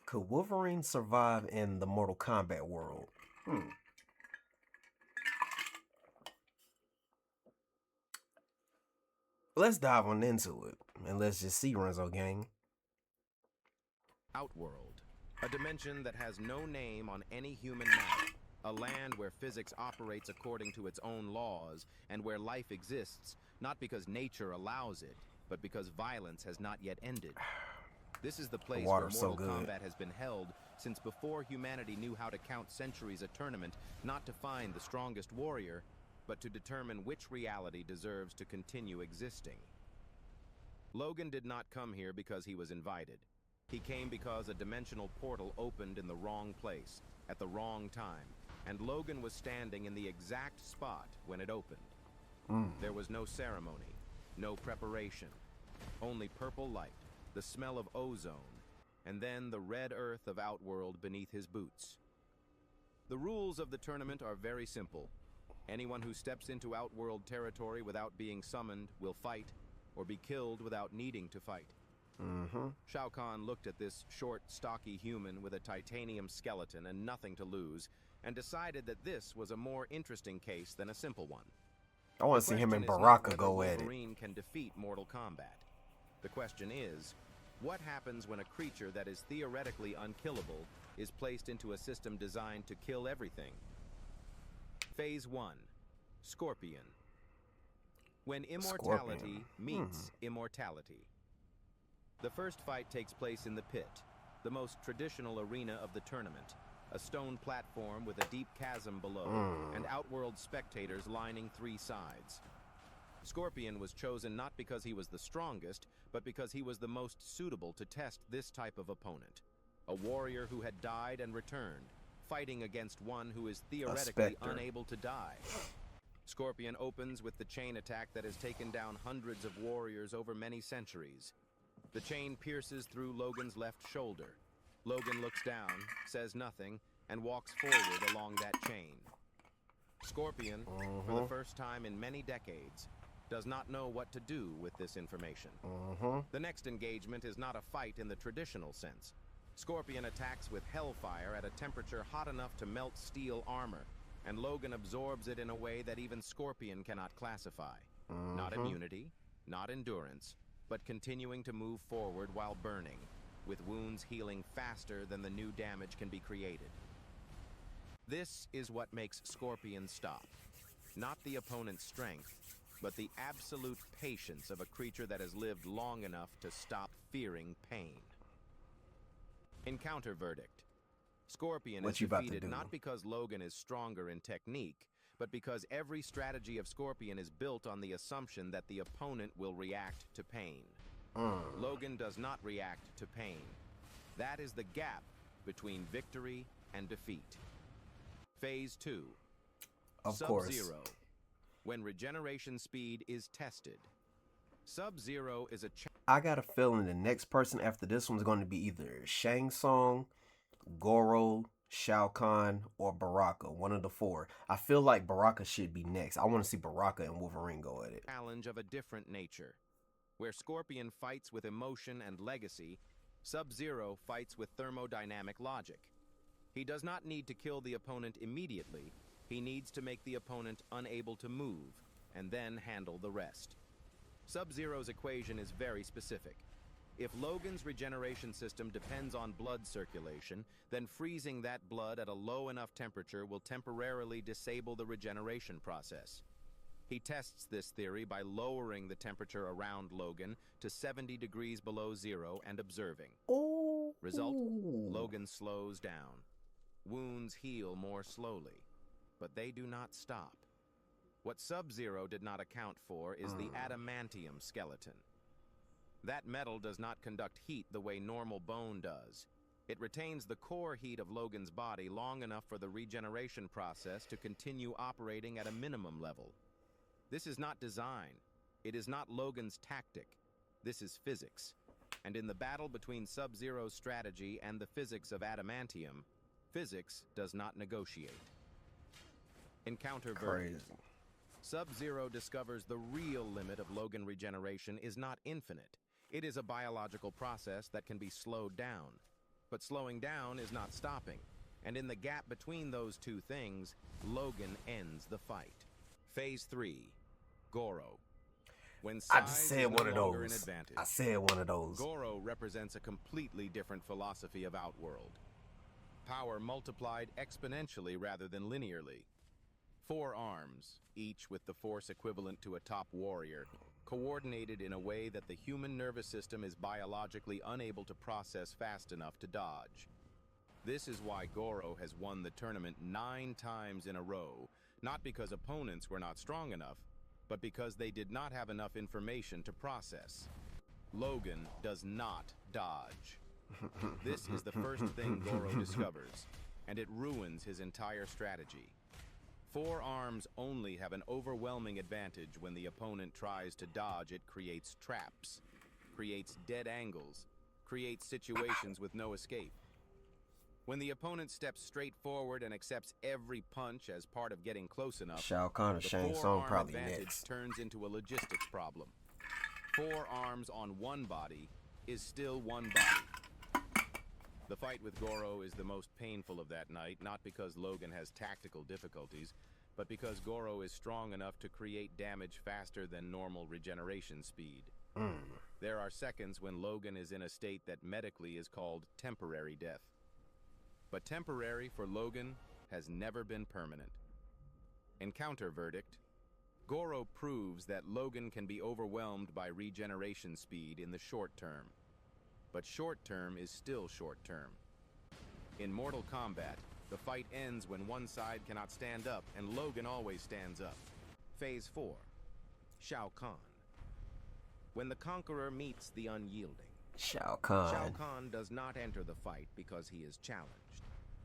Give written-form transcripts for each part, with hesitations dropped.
Could Wolverine survive in the Mortal Kombat world? Let's dive on into it, and let's just see, Renzo gang. Outworld, a dimension that has no name on any human map, a land where physics operates according to its own laws, and where life exists not because nature allows it, but because violence has not yet ended. This is the place where Mortal Kombat has been held since before humanity knew how to count centuries a tournament, not to find the strongest warrior, but to determine which reality deserves to continue existing. Logan did not come here because he was invited. He came because a dimensional portal opened in the wrong place, at the wrong time, and Logan was standing in the exact spot when it opened. There was no ceremony, no preparation, only purple light, the smell of ozone, and then the red earth of Outworld beneath his boots. The rules of the tournament are very simple. Anyone who steps into Outworld territory without being summoned will fight, or be killed without needing to fight. Shao Kahn looked at this short, stocky human with a titanium skeleton and nothing to lose, and decided that this was a more interesting case than a simple one. I want to see him and Baraka go at it. Wolverine can defeat Mortal Kombat. The question is, what happens when a creature that is theoretically unkillable is placed into a system designed to kill everything? Phase 1. Scorpion. When immortality meets immortality. The first fight takes place in the pit, the most traditional arena of the tournament, a stone platform with a deep chasm below, and Outworld spectators lining three sides. Scorpion was chosen not because he was the strongest, but because he was the most suitable to test this type of opponent. A warrior who had died and returned, fighting against one who is theoretically unable to die. Scorpion opens with the chain attack that has taken down hundreds of warriors over many centuries. The chain pierces through Logan's left shoulder. Logan looks down, says nothing, and walks forward along that chain. Scorpion, for the first time in many decades, does not know what to do with this information. The next engagement is not a fight in the traditional sense. Scorpion attacks with hellfire at a temperature hot enough to melt steel armor, and Logan absorbs it in a way that even Scorpion cannot classify. Not immunity, not endurance, but continuing to move forward while burning, with wounds healing faster than the new damage can be created. This is what makes Scorpion stop. Not the opponent's strength, but the absolute patience of a creature that has lived long enough to stop fearing pain. Encounter verdict. Scorpion is defeated not because Logan is stronger in technique, but because every strategy of Scorpion is built on the assumption that the opponent will react to pain. Logan does not react to pain. That is the gap between victory and defeat. Phase 2. Sub-Zero. When regeneration speed is tested. Sub-Zero is a I got a feeling the next person after this one's going to be either Shang Tsung, Goro, Shao Kahn, or Baraka, one of the four. I feel like Baraka should be next. I want to see Baraka and Wolverine go at it. Challenge of a different nature. Where Scorpion fights with emotion and legacy, Sub-Zero fights with thermodynamic logic. He does not need to kill the opponent immediately. He needs to make the opponent unable to move, and then handle the rest. Sub-Zero's equation is very specific. If Logan's regeneration system depends on blood circulation, then freezing that blood at a low enough temperature will temporarily disable the regeneration process. He tests this theory by lowering the temperature around Logan to 70 degrees below zero and observing. Result, Logan slows down. Wounds heal more slowly, but they do not stop. What Sub-Zero did not account for is the adamantium skeleton. That metal does not conduct heat the way normal bone does. It retains the core heat of Logan's body long enough for the regeneration process to continue operating at a minimum level. This is not design. It is not Logan's tactic. This is physics. And in the battle between Sub-Zero's strategy and the physics of adamantium, physics does not negotiate. Encounter verdict. Sub-Zero discovers the real limit of Logan regeneration is not infinite. It is a biological process that can be slowed down. But slowing down is not stopping. And in the gap between those two things, Logan ends the fight. Phase 3, Goro. When I just size said is no one of longer an those. advantage, I said one of those. Goro represents a completely different philosophy of Outworld. Power multiplied exponentially rather than linearly. 4 arms, each with the force equivalent to a top warrior, coordinated in a way that the human nervous system is biologically unable to process fast enough to dodge. This is why Goro has won the tournament 9 times in a row, not because opponents were not strong enough, but because they did not have enough information to process. Logan does not dodge. This is the first thing Goro discovers, and it ruins his entire strategy. 4 arms only have an overwhelming advantage when the opponent tries to dodge. It creates traps, creates dead angles, creates situations with no escape. When the opponent steps straight forward and accepts every punch as part of getting close enough, Shao Kahn or the Shang Tsung 4-arm probably advantage next. turns into a logistics problem. 4 arms on one body is still one body. The fight with Goro is the most painful of that night, not because Logan has tactical difficulties, but because Goro is strong enough to create damage faster than normal regeneration speed. There are seconds when Logan is in a state that medically is called temporary death. But temporary for Logan has never been permanent. Encounter verdict: Goro proves that Logan can be overwhelmed by regeneration speed in the short term. But short term is still short term. In Mortal Kombat, the fight ends when one side cannot stand up, and Logan always stands up. Phase 4, Shao Kahn. When the conqueror meets the unyielding, Shao Kahn. Shao Kahn does not enter the fight because he is challenged.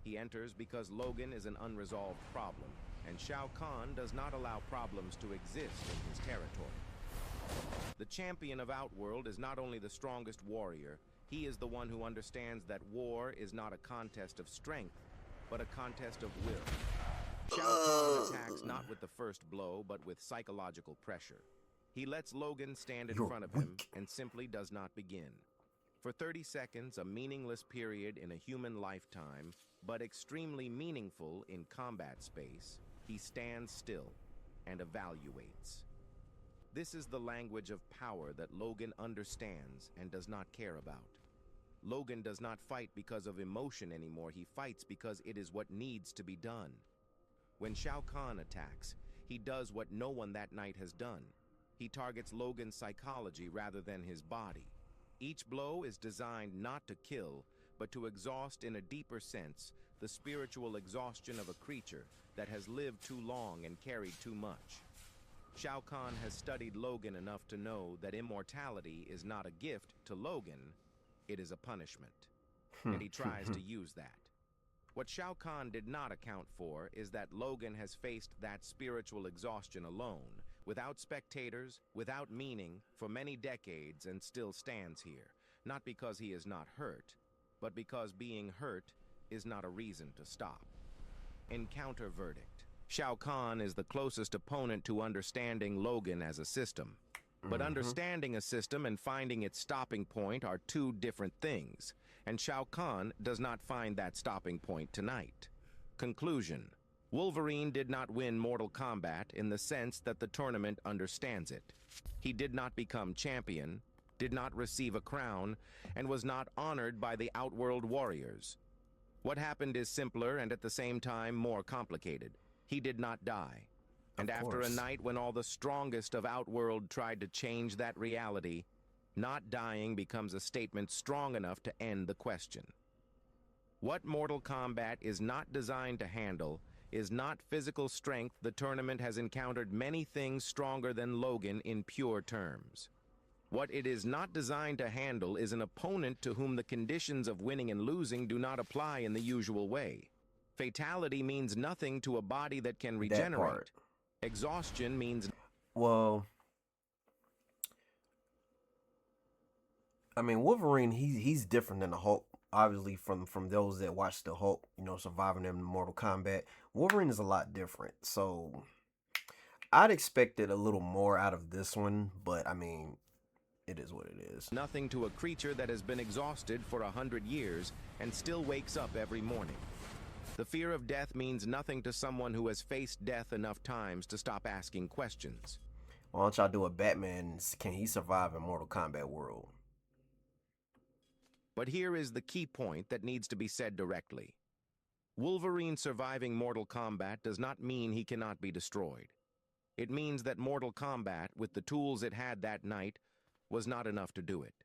He enters because Logan is an unresolved problem, and Shao Kahn does not allow problems to exist in his territory. The champion of Outworld is not only the strongest warrior, he is the one who understands that war is not a contest of strength, but a contest of will. Shao Kahn attacks not with the first blow, but with psychological pressure. He lets Logan stand in front of him and simply does not begin. For 30 seconds, a meaningless period in a human lifetime, but extremely meaningful in combat space, he stands still and evaluates. This is the language of power that Logan understands and does not care about. Logan does not fight because of emotion anymore. He fights because it is what needs to be done. When Shao Kahn attacks, he does what no one that night has done. He targets Logan's psychology rather than his body. Each blow is designed not to kill, but to exhaust in a deeper sense the spiritual exhaustion of a creature that has lived too long and carried too much. Shao Kahn has studied Logan enough to know that immortality is not a gift to Logan, it is a punishment. And he tries to use that. What Shao Kahn did not account for is that Logan has faced that spiritual exhaustion alone, without spectators, without meaning, for many decades, and still stands here, not because he is not hurt, but because being hurt is not a reason to stop. Encounter verdict: Shao Kahn is the closest opponent to understanding Logan as a system. But understanding a system and finding its stopping point are 2 different things, and Shao Kahn does not find that stopping point tonight. Conclusion: Wolverine did not win Mortal Kombat in the sense that the tournament understands it. He did not become champion, did not receive a crown, and was not honored by the Outworld warriors. What happened is simpler and at the same time more complicated. He did not die. And after a night when all the strongest of Outworld tried to change that reality, not dying becomes a statement strong enough to end the question. What Mortal Kombat is not designed to handle is not physical strength. The tournament has encountered many things stronger than Logan in pure terms. What it is not designed to handle is an opponent to whom the conditions of winning and losing do not apply in the usual way. Fatality means nothing to a body that can regenerate. Exhaustion means... Well, I mean, Wolverine, he's different than the Hulk. Obviously, from those that watch the Hulk, you know, surviving in Mortal Kombat, Wolverine is a lot different. So I'd expected a little more out of this one, but I mean, It is what it is. Nothing to a creature that has been exhausted for 100 years and still wakes up every morning. The fear of death means nothing to someone who has faced death enough times to stop asking questions. Why don't y'all do a Batman? Can he survive in Mortal Kombat world? But here is the key point that needs to be said directly. Wolverine surviving Mortal Kombat does not mean he cannot be destroyed. It means that Mortal Kombat, with the tools it had that night, was not enough to do it.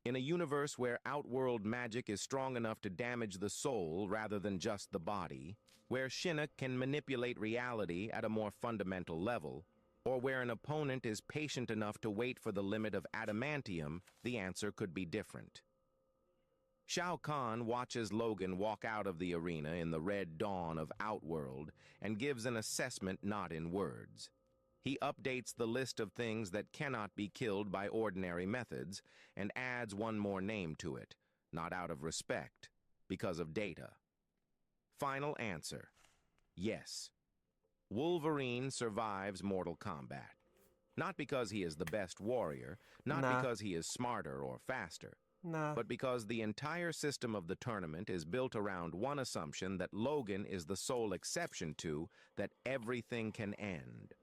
In a universe where outworld magic is strong enough to damage the soul rather than just the body, where Shinnok can manipulate reality at a more fundamental level, or where an opponent is patient enough to wait for the limit of adamantium, the answer could be different. Shao Kahn watches Logan walk out of the arena in the red dawn of Outworld and gives an assessment not in words. He updates the list of things that cannot be killed by ordinary methods and adds one more name to it, not out of respect, because of data. Final answer: yes. Wolverine survives Mortal Kombat. Not because he is the best warrior, not because he is smarter or faster, but because the entire system of the tournament is built around one assumption that Logan is the sole exception to, that everything can end.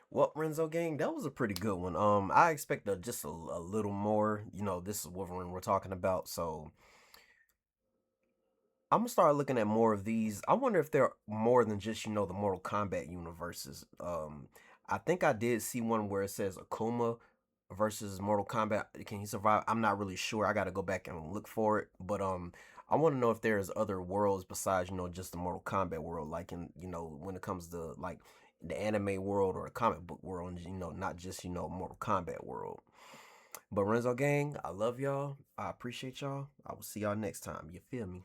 Well, Renzo gang, that was a pretty good one. I expect just a little more. You know, this is Wolverine we're talking about, so I'm gonna start looking at more of these. I wonder if they're more than just, the Mortal Kombat universes. I think I did see one where it says Akuma versus Mortal Kombat. Can he survive? I'm not really sure. I got to go back and look for it. But I want to know if there's other worlds besides, just the Mortal Kombat world, like in, when it comes to like the anime world or the comic book world, and not just, Mortal Kombat world. But Renzo gang, I love y'all. I appreciate y'all. I will see y'all next time. You feel me?